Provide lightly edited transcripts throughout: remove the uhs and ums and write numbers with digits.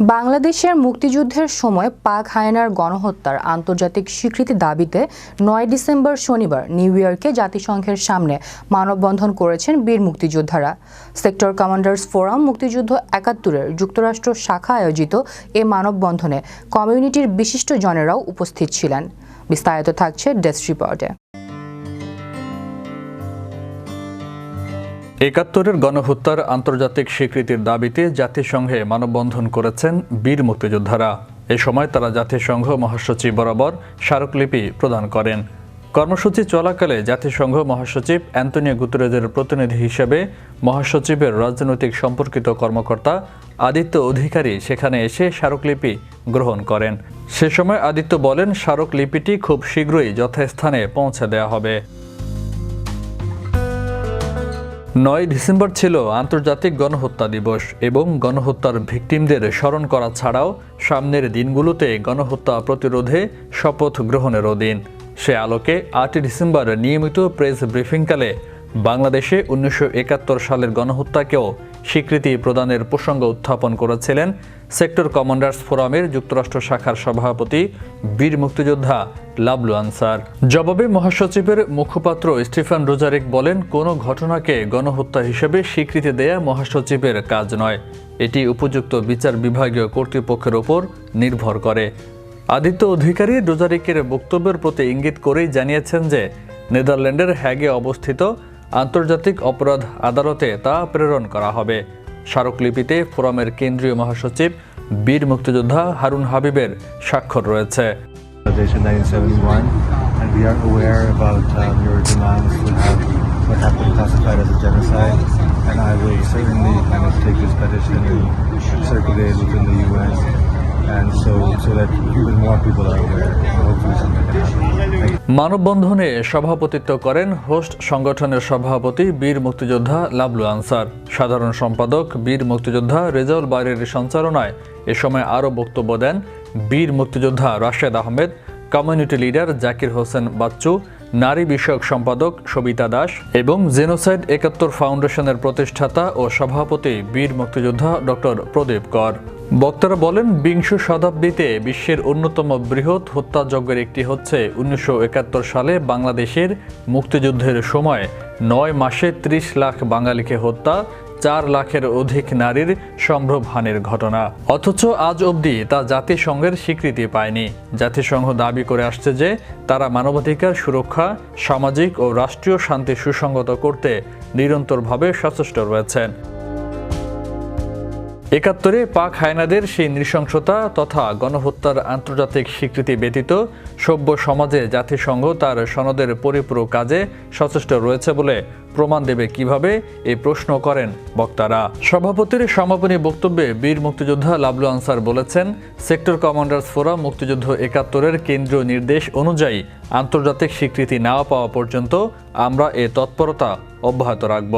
বাংলাদেশের মুক্তিযুদ্ধের সময় পাক হায়নার গণহত্যার আন্তর্জাতিক স্বীকৃতি দাবিতে ৯ ডিসেম্বর শনিবার নিউ ইয়র্কে জাতিসংঘের সামনে মানববন্ধন করেছেন বীর মুক্তিযোদ্ধারা। সেক্টর কমান্ডার্স ফোরাম মুক্তিযুদ্ধ ৭১-এর যুক্তরাষ্ট্র শাখা আয়োজিত এ মানববন্ধনে কমিউনিটির বিশিষ্টজনেরাও উপস্থিত ছিলেন। বিস্তারিত থাকছে ডেস্ক রিপোর্টে। ৭১-এর গণহত্যার আন্তর্জাতিক স্বীকৃতির দাবিতে জাতিসংঘে মানববন্ধন করেছেন বীর মুক্তিযোদ্ধারা। এ সময় তারা জাতিসংঘ মহাসচিব বরাবর স্মারকলিপি প্রদান করেন। কর্মসূচি চলাকালে জাতিসংঘ মহাসচিব অ্যান্তোনিও গুতেরেজের প্রতিনিধি হিসেবে মহাসচিবের রাজনৈতিক সম্পর্কিত কর্মকর্তা আদিত্য অধিকারী সেখানে এসে স্মারকলিপি গ্রহণ করেন। সে সময় আদিত্য বলেন, স্মারকলিপিটি খুব শীঘ্রই যথাস্থানে পৌঁছে দেওয়া হবে। ৯ ডিসেম্বর ছিল আন্তর্জাতিক গণহত্যা দিবস এবং গণহত্যার ভিকটিমদের স্মরণ করা ছাড়াও সামনের দিনগুলোতে গণহত্যা প্রতিরোধে শপথ গ্রহণেরও দিন। সে আলোকে ৮ ডিসেম্বর নিয়মিত প্রেস ব্রিফিংকালে বাংলাদেশে ১৯৭১ সালের গণহত্যাকেও স্বীকৃতি প্রদানের প্রসঙ্গ উত্থাপন করেছিলেন সেক্টর কমান্ডার্স ফোরামের যুক্তরাষ্ট্র শাখার সভাপতি বীর মুক্তিযোদ্ধা লাবলু আনসার। জবাবে মহাসচিবের মুখপাত্র স্টিফেন ডুজারিক বলেন, কোনো ঘটনাকে গণহত্যা হিসেবে স্বীকৃতি দেয়া মহাসচিবের কাজ নয়, এটি উপযুক্ত বিচার বিভাগীয় কর্তৃপক্ষের ওপর নির্ভর করে। আদিত্য অধিকারী ডুজারিকের বক্তব্যের প্রতি ইঙ্গিত করেই জানিয়েছেন যে নেদারল্যান্ডের হ্যাগে অবস্থিত আন্তর্জাতিক অপরাধ আদালতে তা প্রেরণ করা হবে। স্মারকলিপিতে ফোরামের কেন্দ্রীয় মহাসচিব বীর মুক্তিযোদ্ধা হারুন হাবিবের স্বাক্ষর রয়েছে। মানববন্ধনে সভাপতিত্ব করেন হোস্ট সংগঠনের সভাপতি বীর মুক্তিযোদ্ধা লাবলু আনসার। সাধারণ সম্পাদক বীর মুক্তিযোদ্ধা রেজাউল বারের সঞ্চালনায় এ সময় আরও বক্তব্য দেন বীর মুক্তিযোদ্ধা রাশেদ আহমেদ, কমিউনিটি লিডার জাকির হোসেন বাচ্চু, নারী বিষয়ক সম্পাদক সবিতা দাস এবং জেনোসাইড ৭১ ফাউন্ডেশনের প্রতিষ্ঠাতা ও সভাপতি বীর মুক্তিযোদ্ধা ডক্টর প্রদীপ কর। বক্তারা বলেন, বিংশ শতাব্দীতে বিশ্বের অন্যতম বৃহৎ হত্যাযজ্ঞের একটি হচ্ছে ১৯৭১ সালে বাংলাদেশের মুক্তিযুদ্ধের সময় ৯ মাসে ৩০ লাখ বাঙালিকে হত্যা, ৪ লাখের অধিক নারীর সম্ভ্রমহানির ঘটনা। অথচ আজ অবধি তা জাতিসংঘের স্বীকৃতি পায়নি। জাতিসংঘ দাবি করে আসছে যে তারা মানবাধিকার সুরক্ষা, সামাজিক ও রাষ্ট্রীয় শান্তি সুসংগত করতে নিরন্তরভাবে সচেষ্ট রয়েছেন। ৭১-এ পাক হায়নাদের সেই নৃশংসতা তথা গণহত্যার আন্তর্জাতিক স্বীকৃতি ব্যতীত সভ্য সমাজে জাতিসংঘ তার সনদের পরিপূরক কাজে সচেষ্ট রয়েছে বলে প্রমাণ দেবে কিভাবে, এই প্রশ্ন করেন বক্তারা। সভাপতির সমাপনী বক্তব্যে বীর মুক্তিযোদ্ধা লাবলু আনসার বলেছেন, সেক্টর কমান্ডার্স ফোরাম মুক্তিযুদ্ধ ৭১-এর কেন্দ্রীয় নির্দেশ অনুযায়ী আন্তর্জাতিক স্বীকৃতি না পাওয়া পর্যন্ত আমরা এ তৎপরতা অব্যাহত রাখব।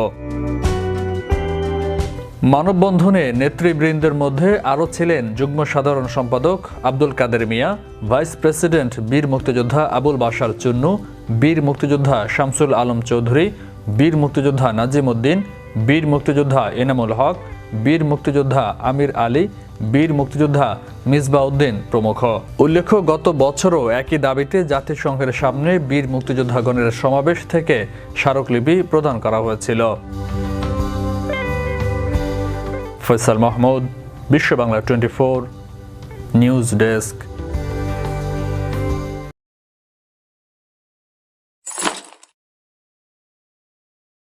মানববন্ধনে নেতৃবৃন্দের মধ্যে আরও ছিলেন যুগ্ম সাধারণ সম্পাদক আব্দুল কাদের মিয়া, ভাইস প্রেসিডেন্ট বীর মুক্তিযোদ্ধা আবুল বাশার চুন্নু, বীর মুক্তিযোদ্ধা শামসুল আলম চৌধুরী, বীর মুক্তিযোদ্ধা নাজিম উদ্দিন, বীর মুক্তিযোদ্ধা এনামুল হক, বীর মুক্তিযোদ্ধা আমির আলী, বীর মুক্তিযোদ্ধা মিসবাহ উদ্দিন প্রমুখ। উল্লেখ্য, গত বছরও একই দাবিতে জাতিসংঘের সামনে বীর মুক্তিযোদ্ধাগণের সমাবেশ থেকে স্মারকলিপি প্রদান করা হয়েছিল। ফয়সাল মাহমুদ, বিশ্ব বাংলা 24 নিউজ ডেস্ক।